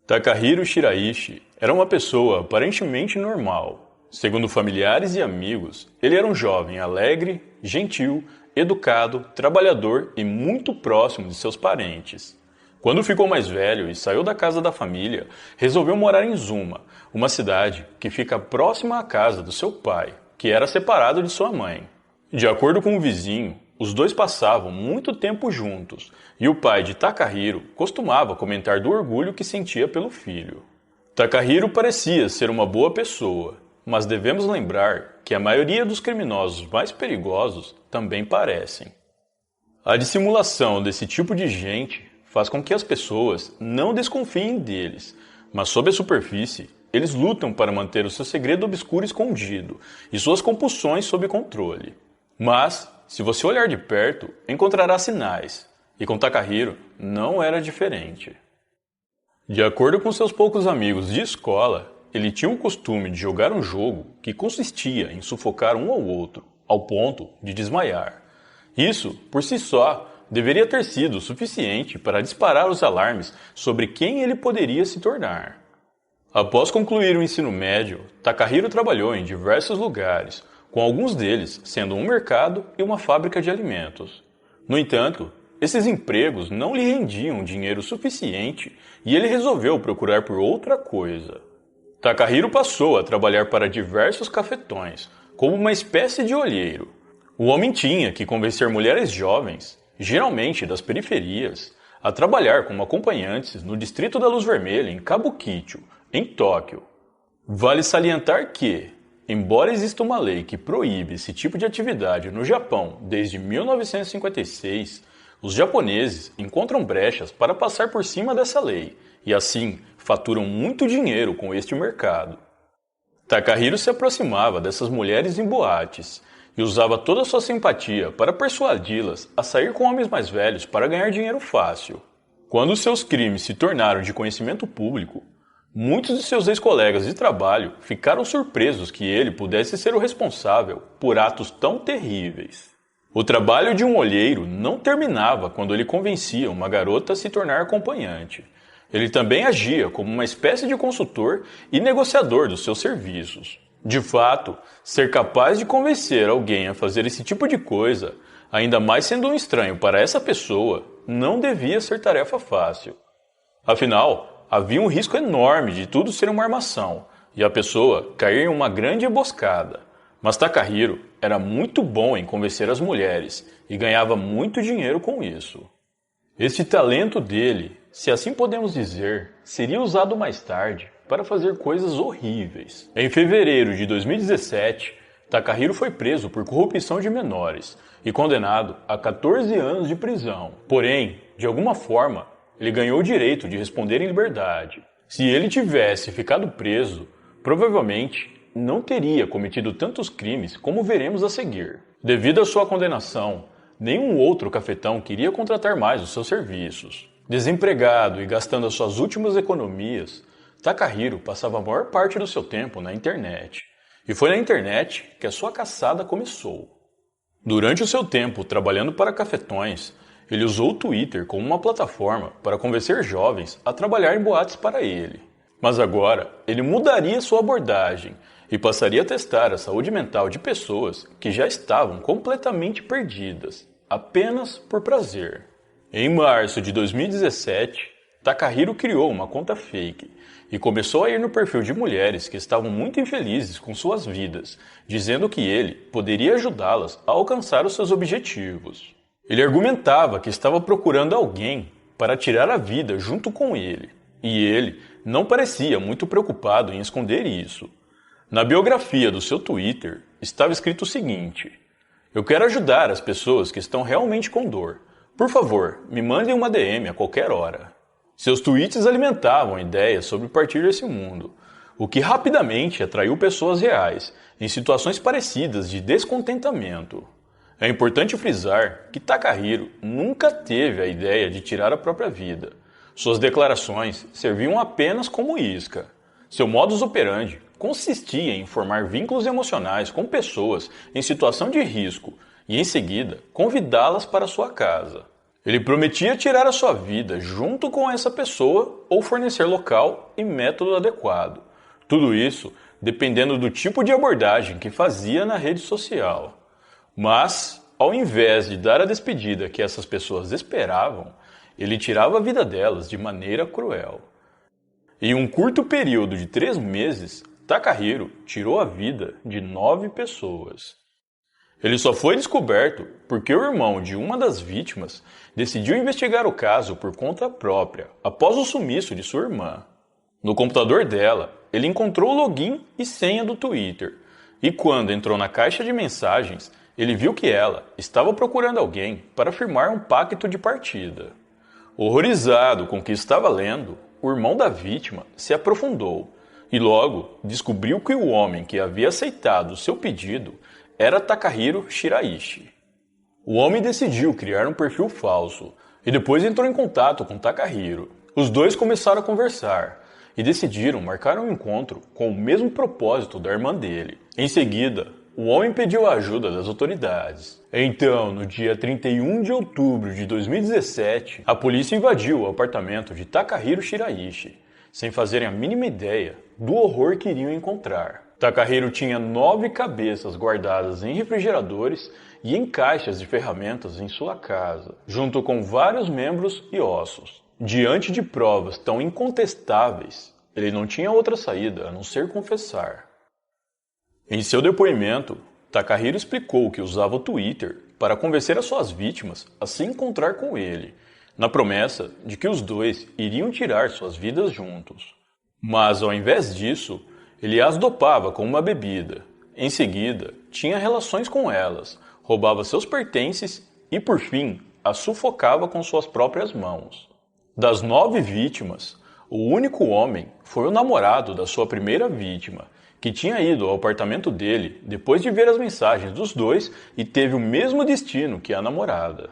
Takahiro Shiraishi era uma pessoa aparentemente normal. Segundo familiares e amigos, ele era um jovem alegre, gentil, educado, trabalhador e muito próximo de seus parentes. Quando ficou mais velho e saiu da casa da família, resolveu morar em Zuma, uma cidade que fica próxima à casa do seu pai, que era separado de sua mãe. De acordo com o vizinho, os dois passavam muito tempo juntos, e o pai de Takahiro costumava comentar do orgulho que sentia pelo filho. Takahiro parecia ser uma boa pessoa, mas devemos lembrar que a maioria dos criminosos mais perigosos também parecem. A dissimulação desse tipo de gente faz com que as pessoas não desconfiem deles, mas sob a superfície, eles lutam para manter o seu segredo obscuro escondido e suas compulsões sob controle. Mas, se você olhar de perto, encontrará sinais, e com Takahiro não era diferente. De acordo com seus poucos amigos de escola, ele tinha o costume de jogar um jogo que consistia em sufocar um ao outro, ao ponto de desmaiar. Isso, por si só, deveria ter sido suficiente para disparar os alarmes sobre quem ele poderia se tornar. Após concluir o ensino médio, Takahiro trabalhou em diversos lugares, com alguns deles sendo um mercado e uma fábrica de alimentos. No entanto, esses empregos não lhe rendiam dinheiro suficiente e ele resolveu procurar por outra coisa. Takahiro passou a trabalhar para diversos cafetões, como uma espécie de olheiro. O homem tinha que convencer mulheres jovens, geralmente das periferias, a trabalhar como acompanhantes no distrito da Luz Vermelha em Kabukicho, em Tóquio. Vale salientar que, embora exista uma lei que proíbe esse tipo de atividade no Japão desde 1956, os japoneses encontram brechas para passar por cima dessa lei e assim faturam muito dinheiro com este mercado. Takahiro se aproximava dessas mulheres em boates e usava toda a sua simpatia para persuadi-las a sair com homens mais velhos para ganhar dinheiro fácil. Quando seus crimes se tornaram de conhecimento público, muitos de seus ex-colegas de trabalho ficaram surpresos que ele pudesse ser o responsável por atos tão terríveis. O trabalho de um olheiro não terminava quando ele convencia uma garota a se tornar acompanhante. Ele também agia como uma espécie de consultor e negociador dos seus serviços. De fato, ser capaz de convencer alguém a fazer esse tipo de coisa, ainda mais sendo um estranho para essa pessoa, não devia ser tarefa fácil. Afinal, havia um risco enorme de tudo ser uma armação e a pessoa cair em uma grande emboscada. Mas Takahiro era muito bom em convencer as mulheres e ganhava muito dinheiro com isso. Este talento dele, se assim podemos dizer, seria usado mais tarde para fazer coisas horríveis. Em fevereiro de 2017, Takahiro foi preso por corrupção de menores e condenado a 14 anos de prisão. Porém, de alguma forma, ele ganhou o direito de responder em liberdade. Se ele tivesse ficado preso, provavelmente não teria cometido tantos crimes como veremos a seguir. Devido à sua condenação, nenhum outro cafetão queria contratar mais os seus serviços. Desempregado e gastando as suas últimas economias, Takahiro passava a maior parte do seu tempo na internet. E foi na internet que a sua caçada começou. Durante o seu tempo trabalhando para cafetões, ele usou o Twitter como uma plataforma para convencer jovens a trabalhar em boates para ele. Mas agora, ele mudaria sua abordagem e passaria a testar a saúde mental de pessoas que já estavam completamente perdidas, apenas por prazer. Em março de 2017, Takahiro criou uma conta fake e começou a ir no perfil de mulheres que estavam muito infelizes com suas vidas, dizendo que ele poderia ajudá-las a alcançar os seus objetivos. Ele argumentava que estava procurando alguém para tirar a vida junto com ele, e ele não parecia muito preocupado em esconder isso. Na biografia do seu Twitter estava escrito o seguinte: "Eu quero ajudar as pessoas que estão realmente com dor. Por favor, me mandem uma DM a qualquer hora." Seus tweets alimentavam ideias sobre partir desse mundo, o que rapidamente atraiu pessoas reais, em situações parecidas de descontentamento. É importante frisar que Takahiro nunca teve a ideia de tirar a própria vida. Suas declarações serviam apenas como isca. Seu modus operandi consistia em formar vínculos emocionais com pessoas em situação de risco e, em seguida, convidá-las para sua casa. Ele prometia tirar a sua vida junto com essa pessoa ou fornecer local e método adequado. Tudo isso dependendo do tipo de abordagem que fazia na rede social. Mas, ao invés de dar a despedida que essas pessoas esperavam, ele tirava a vida delas de maneira cruel. Em um curto período de 3 meses, Takahiro tirou a vida de 9 pessoas. Ele só foi descoberto porque o irmão de uma das vítimas decidiu investigar o caso por conta própria, após o sumiço de sua irmã. No computador dela, ele encontrou o login e senha do Twitter, e quando entrou na caixa de mensagens, ele viu que ela estava procurando alguém para firmar um pacto de partida. Horrorizado com o que estava lendo, o irmão da vítima se aprofundou e logo descobriu que o homem que havia aceitado seu pedido era Takahiro Shiraishi. O homem decidiu criar um perfil falso e depois entrou em contato com Takahiro. Os dois começaram a conversar e decidiram marcar um encontro com o mesmo propósito da irmã dele. Em seguida, o homem pediu a ajuda das autoridades. Então, no dia 31 de outubro de 2017, a polícia invadiu o apartamento de Takahiro Shiraishi, sem fazerem a mínima ideia do horror que iriam encontrar. Takahiro tinha 9 cabeças guardadas em refrigeradores e em caixas de ferramentas em sua casa, junto com vários membros e ossos. Diante de provas tão incontestáveis, ele não tinha outra saída a não ser confessar. Em seu depoimento, Takahiro explicou que usava o Twitter para convencer as suas vítimas a se encontrar com ele, na promessa de que os dois iriam tirar suas vidas juntos. Mas, ao invés disso, ele as dopava com uma bebida. Em seguida, tinha relações com elas, roubava seus pertences e, por fim, as sufocava com suas próprias mãos. Das 9 vítimas, o único homem foi o namorado da sua primeira vítima, que tinha ido ao apartamento dele depois de ver as mensagens dos dois e teve o mesmo destino que a namorada.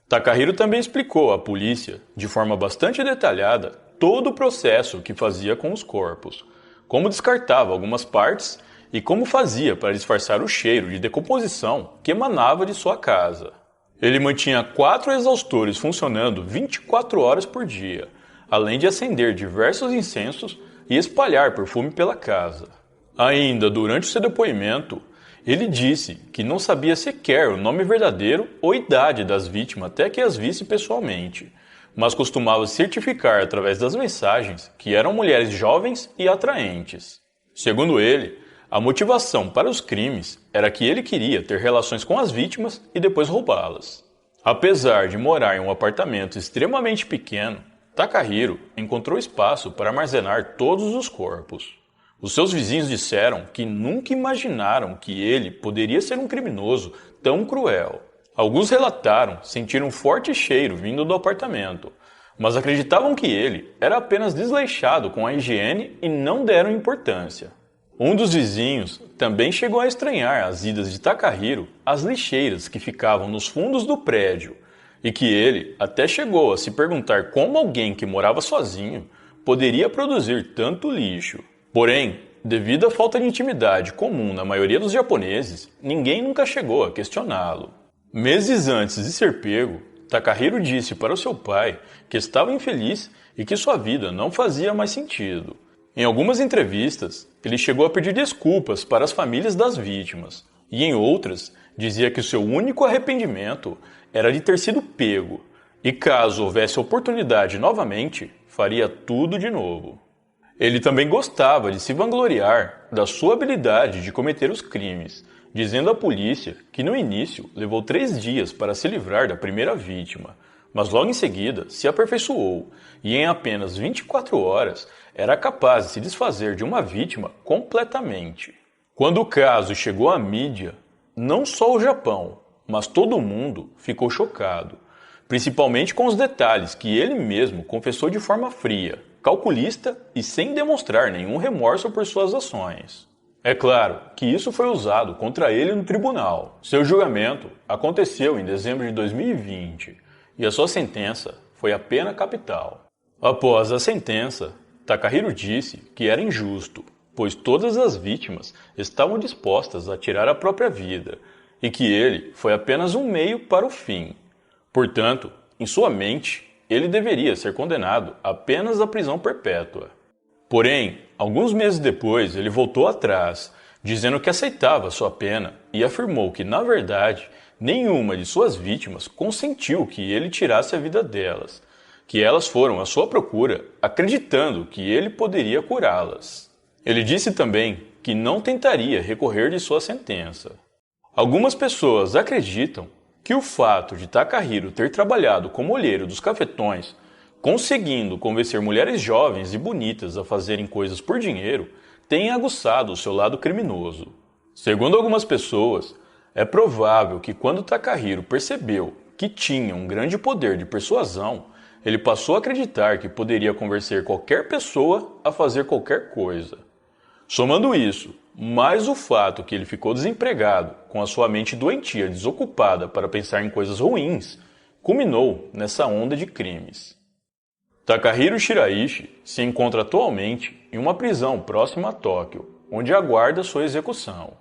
Takahiro também explicou à polícia, de forma bastante detalhada, todo o processo que fazia com os corpos, como descartava algumas partes e como fazia para disfarçar o cheiro de decomposição que emanava de sua casa. Ele mantinha 4 exaustores funcionando 24 horas por dia, além de acender diversos incensos e espalhar perfume pela casa. Ainda durante seu depoimento, ele disse que não sabia sequer o nome verdadeiro ou idade das vítimas até que as visse pessoalmente, mas costumava certificar através das mensagens que eram mulheres jovens e atraentes. Segundo ele, a motivação para os crimes era que ele queria ter relações com as vítimas e depois roubá-las. Apesar de morar em um apartamento extremamente pequeno, Takahiro encontrou espaço para armazenar todos os corpos. Os seus vizinhos disseram que nunca imaginaram que ele poderia ser um criminoso tão cruel. Alguns relataram sentir um forte cheiro vindo do apartamento, mas acreditavam que ele era apenas desleixado com a higiene e não deram importância. Um dos vizinhos também chegou a estranhar as idas de Takahiro às lixeiras que ficavam nos fundos do prédio, e que ele até chegou a se perguntar como alguém que morava sozinho poderia produzir tanto lixo. Porém, devido à falta de intimidade comum na maioria dos japoneses, ninguém nunca chegou a questioná-lo. Meses antes de ser pego, Takahiro disse para o seu pai que estava infeliz e que sua vida não fazia mais sentido. Em algumas entrevistas, ele chegou a pedir desculpas para as famílias das vítimas, e em outras, dizia que o seu único arrependimento era de ter sido pego, e caso houvesse oportunidade novamente, faria tudo de novo. Ele também gostava de se vangloriar da sua habilidade de cometer os crimes, dizendo à polícia que no início levou 3 dias para se livrar da primeira vítima, mas logo em seguida se aperfeiçoou e em apenas 24 horas era capaz de se desfazer de uma vítima completamente. Quando o caso chegou à mídia, não só o Japão, mas todo o mundo ficou chocado, principalmente com os detalhes que ele mesmo confessou de forma fria, calculista e sem demonstrar nenhum remorso por suas ações. É claro que isso foi usado contra ele no tribunal. Seu julgamento aconteceu em dezembro de 2020 e a sua sentença foi a pena capital. Após a sentença, Takahiro disse que era injusto, pois todas as vítimas estavam dispostas a tirar a própria vida e que ele foi apenas um meio para o fim. Portanto, Em sua mente, ele deveria ser condenado apenas à prisão perpétua. Porém, alguns meses depois, ele voltou atrás, dizendo que aceitava sua pena e afirmou que, na verdade, nenhuma de suas vítimas consentiu que ele tirasse a vida delas, que elas foram à sua procura acreditando que ele poderia curá-las. Ele disse também que não tentaria recorrer de sua sentença. Algumas pessoas acreditam que o fato de Takahiro ter trabalhado como olheiro dos cafetões, conseguindo convencer mulheres jovens e bonitas a fazerem coisas por dinheiro, tenha aguçado o seu lado criminoso. Segundo algumas pessoas, é provável que quando Takahiro percebeu que tinha um grande poder de persuasão, ele passou a acreditar que poderia convencer qualquer pessoa a fazer qualquer coisa. Somando isso, mais o fato que ele ficou desempregado, com a sua mente doentia desocupada para pensar em coisas ruins, culminou nessa onda de crimes. Takahiro Shiraishi se encontra atualmente em uma prisão próxima a Tóquio, onde aguarda sua execução.